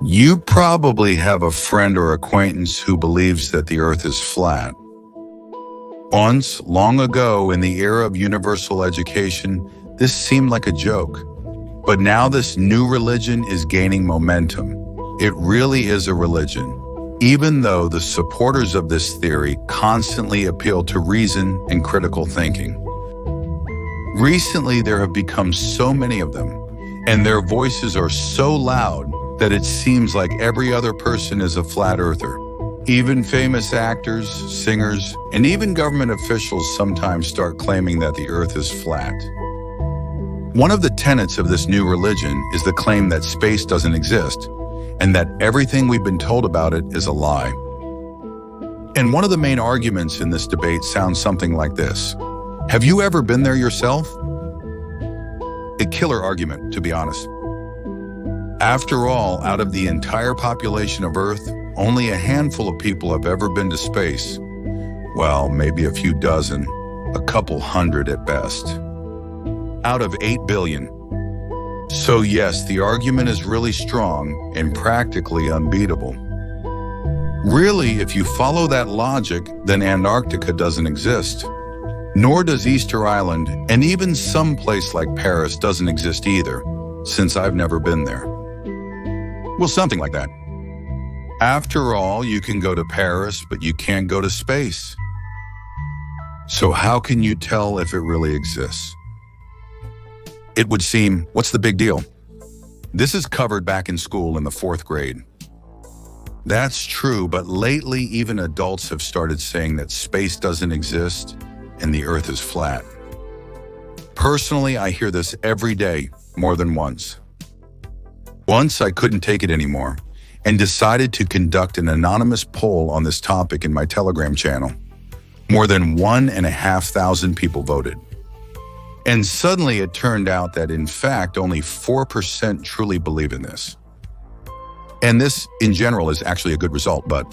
You probably have a friend or acquaintance who believes that the Earth is flat. Once, long ago, in the era of universal education, this seemed like a joke. But now this new religion is gaining momentum. It really is a religion, even though the supporters of this theory constantly appeal to reason and critical thinking. Recently, there have become so many of them, and their voices are so loud that it seems like every other person is a flat earther. Even famous actors, singers, and even government officials sometimes start claiming that the Earth is flat. One of the tenets of this new religion is the claim that space doesn't exist, and that everything we've been told about it is a lie. And one of the main arguments in this debate sounds something like this. Have you ever been there yourself? A killer argument, to be honest. After all, out of the entire population of Earth, only a handful of people have ever been to space. Well, maybe a few dozen, a couple hundred at best. Out of 8 billion. So yes, the argument is really strong and practically unbeatable. Really, if you follow that logic, then Antarctica doesn't exist. Nor does Easter Island, and even some place like Paris doesn't exist either, since I've never been there. Well, something like that. After all, you can go to Paris, but you can't go to space. So how can you tell if it really exists? It would seem, what's the big deal? This is covered back in school in the 4th grade. That's true, but lately even adults have started saying that space doesn't exist and the Earth is flat. Personally, I hear this every day, more than once. Once I couldn't take it anymore and decided to conduct an anonymous poll on this topic in my Telegram channel. More than 1,500 people voted. And suddenly it turned out that in fact only 4% truly believe in this. And this in general is actually a good result, but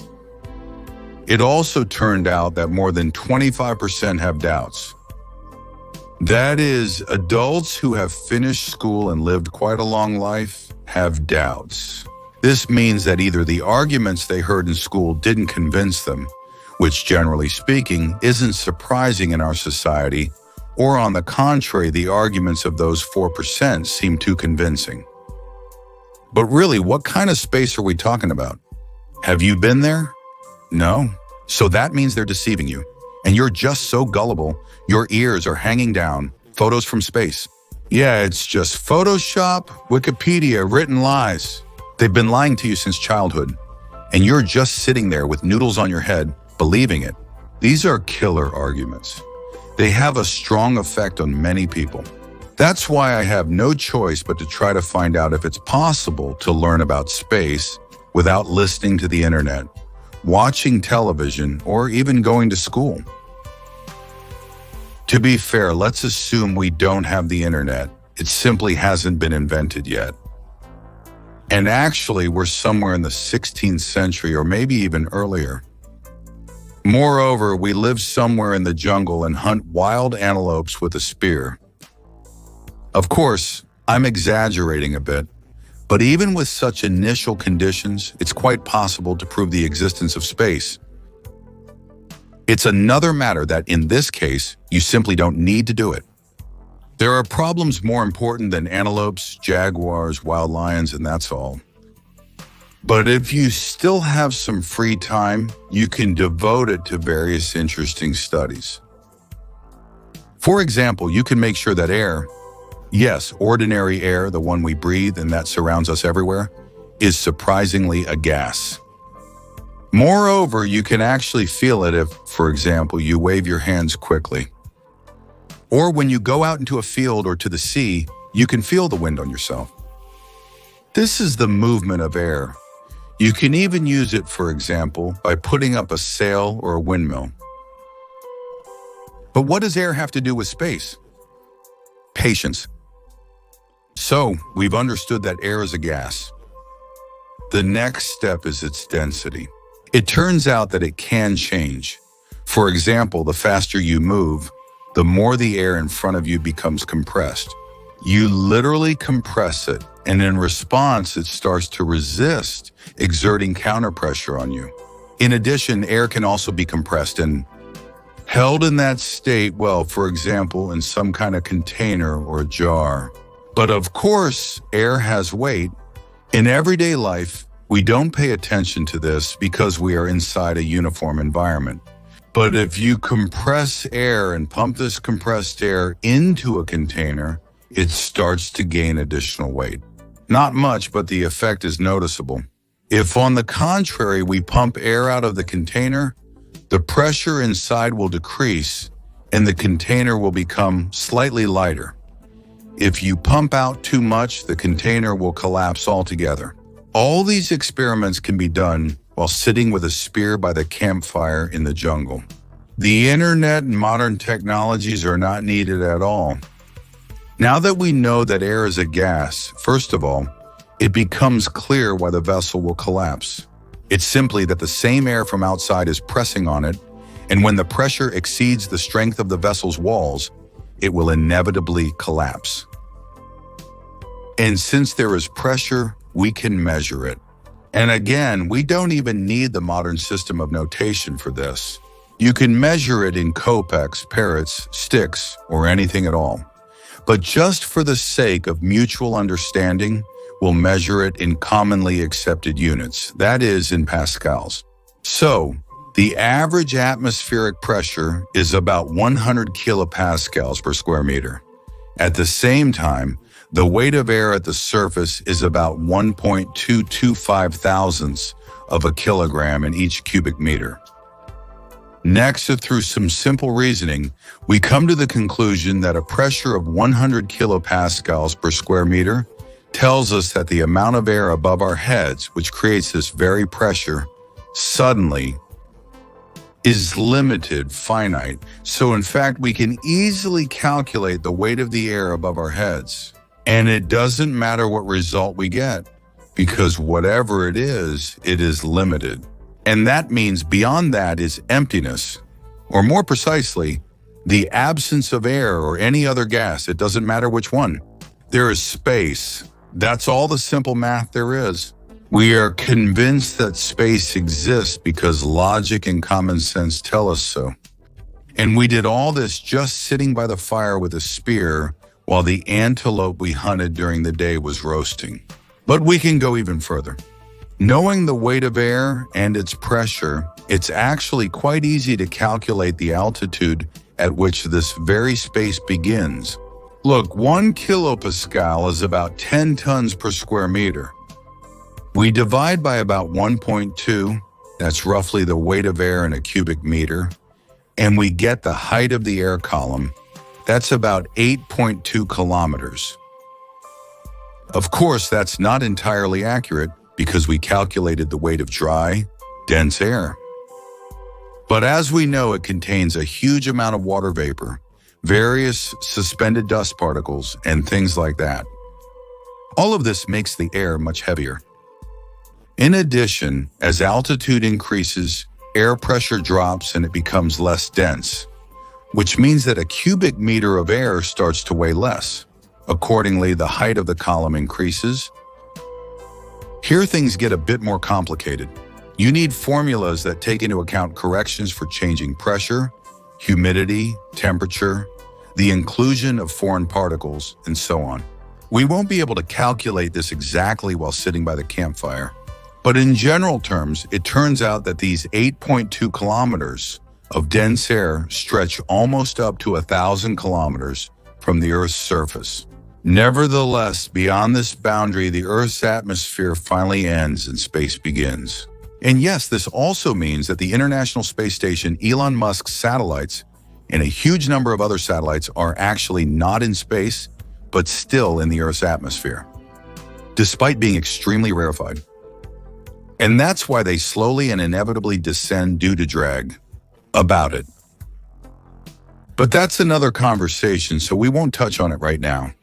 it also turned out that more than 25% have doubts. That is, adults who have finished school and lived quite a long life have doubts. This means that either the arguments they heard in school didn't convince them, which generally speaking isn't surprising in our society, or on the contrary, the arguments of those 4% seem too convincing. But really, what kind of space are we talking about? Have you been there? No. So that means they're deceiving you, and you're just so gullible, your ears are hanging down. Photos from space. Yeah, it's just Photoshop, Wikipedia, written lies. They've been lying to you since childhood, and you're just sitting there with noodles on your head, believing it. These are killer arguments. They have a strong effect on many people. That's why I have no choice but to try to find out if it's possible to learn about space without listening to the internet, watching television, or even going to school. To be fair, let's assume we don't have the internet. It simply hasn't been invented yet. And actually, we're somewhere in the 16th century or maybe even earlier. Moreover, we live somewhere in the jungle and hunt wild antelopes with a spear. Of course, I'm exaggerating a bit, but even with such initial conditions, it's quite possible to prove the existence of space. It's another matter that, in this case, you simply don't need to do it. There are problems more important than antelopes, jaguars, wild lions, and that's all. But if you still have some free time, you can devote it to various interesting studies. For example, you can make sure that air, yes, ordinary air, the one we breathe and that surrounds us everywhere, is surprisingly a gas. Moreover, you can actually feel it if, for example, you wave your hands quickly. Or when you go out into a field or to the sea, you can feel the wind on yourself. This is the movement of air. You can even use it, for example, by putting up a sail or a windmill. But what does air have to do with space? Patience. So, we've understood that air is a gas. The next step is its density. It turns out that it can change. For example, the faster you move, the more the air in front of you becomes compressed. You literally compress it, and in response, it starts to resist, exerting counterpressure on you. In addition, air can also be compressed and held in that state, well, for example, in some kind of container or a jar. But of course, air has weight. In everyday life, we don't pay attention to this because we are inside a uniform environment. But if you compress air and pump this compressed air into a container, it starts to gain additional weight. Not much, but the effect is noticeable. If, on the contrary, we pump air out of the container, the pressure inside will decrease and the container will become slightly lighter. If you pump out too much, the container will collapse altogether. All these experiments can be done while sitting with a spear by the campfire in the jungle. The internet and modern technologies are not needed at all. Now that we know that air is a gas, first of all, it becomes clear why the vessel will collapse. It's simply that the same air from outside is pressing on it, and when the pressure exceeds the strength of the vessel's walls, it will inevitably collapse. And since there is pressure, we can measure it. And again, we don't even need the modern system of notation for this. You can measure it in kopecks, parrots, sticks, or anything at all. But just for the sake of mutual understanding, we'll measure it in commonly accepted units, that is, in pascals. So, the average atmospheric pressure is about 100 kilopascals per square meter. At the same time, the weight of air at the surface is about 1.225 thousandths of a kilogram in each cubic meter. Next, through some simple reasoning, we come to the conclusion that a pressure of 100 kilopascals per square meter tells us that the amount of air above our heads, which creates this very pressure, suddenly is limited, finite. So in fact, we can easily calculate the weight of the air above our heads. And it doesn't matter what result we get, because whatever it is limited. And that means beyond that is emptiness, or more precisely, the absence of air or any other gas. It doesn't matter which one. There is space. That's all the simple math there is. We are convinced that space exists because logic and common sense tell us so. And we did all this just sitting by the fire with a spear while the antelope we hunted during the day was roasting. But we can go even further. Knowing the weight of air and its pressure, it's actually quite easy to calculate the altitude at which this very space begins. Look, 1 kilopascal is about 10 tons per square meter. We divide by about 1.2, that's roughly the weight of air in a cubic meter, and we get the height of the air column. That's about 8.2 kilometers. Of course, that's not entirely accurate because we calculated the weight of dry, dense air. But as we know, it contains a huge amount of water vapor, various suspended dust particles, and things like that. All of this makes the air much heavier. In addition, as altitude increases, air pressure drops and it becomes less dense, which means that a cubic meter of air starts to weigh less. Accordingly, the height of the column increases. Here things get a bit more complicated. You need formulas that take into account corrections for changing pressure, humidity, temperature, the inclusion of foreign particles, and so on. We won't be able to calculate this exactly while sitting by the campfire. But in general terms, it turns out that these 8.2 kilometers of dense air stretch almost up to 1,000 kilometers from the Earth's surface. Nevertheless, beyond this boundary, the Earth's atmosphere finally ends and space begins. And yes, this also means that the International Space Station, Elon Musk's satellites, and a huge number of other satellites are actually not in space, but still in the Earth's atmosphere, despite being extremely rarefied. And that's why they slowly and inevitably descend due to drag. About it. But that's another conversation, so we won't touch on it right now.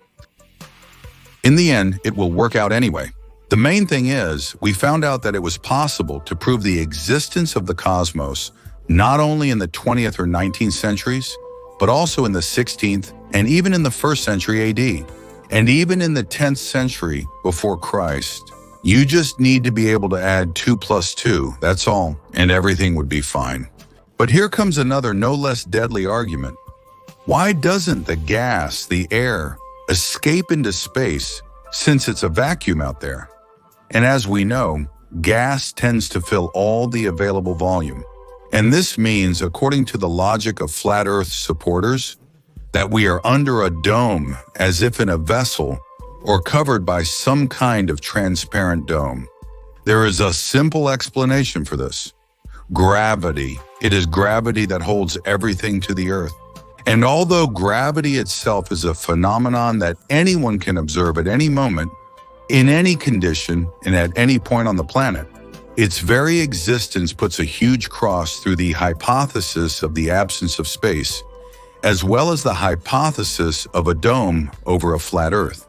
In the end, it will work out anyway. The main thing is, we found out that it was possible to prove the existence of the cosmos not only in the 20th or 19th centuries, but also in the 16th and even in the 1st century AD. And even in the 10th century before Christ, you just need to be able to add 2 plus 2, that's all, and everything would be fine. But here comes another no less deadly argument. Why doesn't the gas, the air, escape into space since it's a vacuum out there? And as we know, gas tends to fill all the available volume. And this means, according to the logic of flat Earth supporters, that we are under a dome as if in a vessel or covered by some kind of transparent dome. There is a simple explanation for this. Gravity. It is gravity that holds everything to the Earth. And although gravity itself is a phenomenon that anyone can observe at any moment, in any condition, and at any point on the planet, its very existence puts a huge cross through the hypothesis of the absence of space, as well as the hypothesis of a dome over a flat Earth.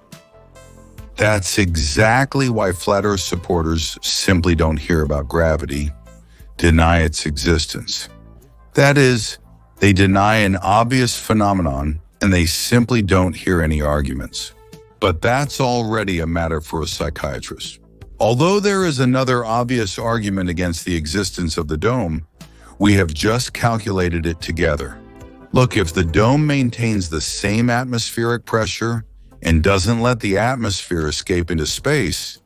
That's exactly why flat Earth supporters simply don't hear about gravity, deny its existence. That is, they deny an obvious phenomenon and they simply don't hear any arguments. But that's already a matter for a psychiatrist. Although there is another obvious argument against the existence of the dome, we have just calculated it together. Look, if the dome maintains the same atmospheric pressure and doesn't let the atmosphere escape into space,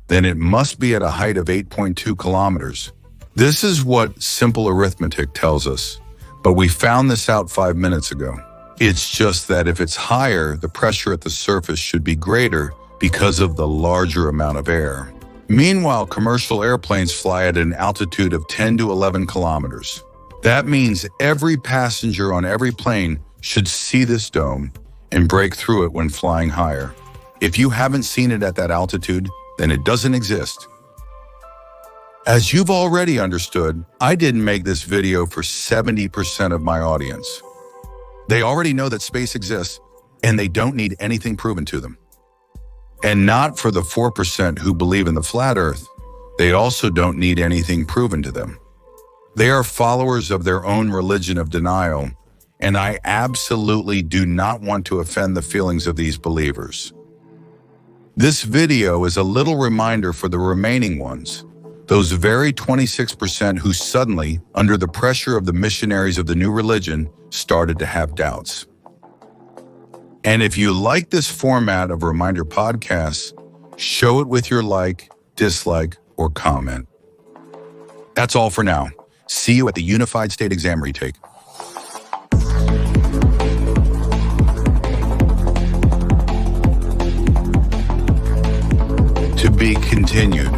then it must be at a height of 8.2 kilometers. This is what simple arithmetic tells us, but we found this out 5 minutes ago. It's just that if it's higher, the pressure at the surface should be greater because of the larger amount of air. Meanwhile, commercial airplanes fly at an altitude of 10 to 11 kilometers. That means every passenger on every plane should see this dome and break through it when flying higher. If you haven't seen it at that altitude, then it doesn't exist. As you've already understood, I didn't make this video for 70% of my audience. They already know that space exists, and they don't need anything proven to them. And not for the 4% who believe in the flat Earth. They also don't need anything proven to them. They are followers of their own religion of denial, and I absolutely do not want to offend the feelings of these believers. This video is a little reminder for the remaining ones, those very 26% who suddenly, under the pressure of the missionaries of the new religion, started to have doubts. And if you like this format of reminder podcasts, show it with your like, dislike, or comment. That's all for now. See you at the Unified State Exam retake. To be continued.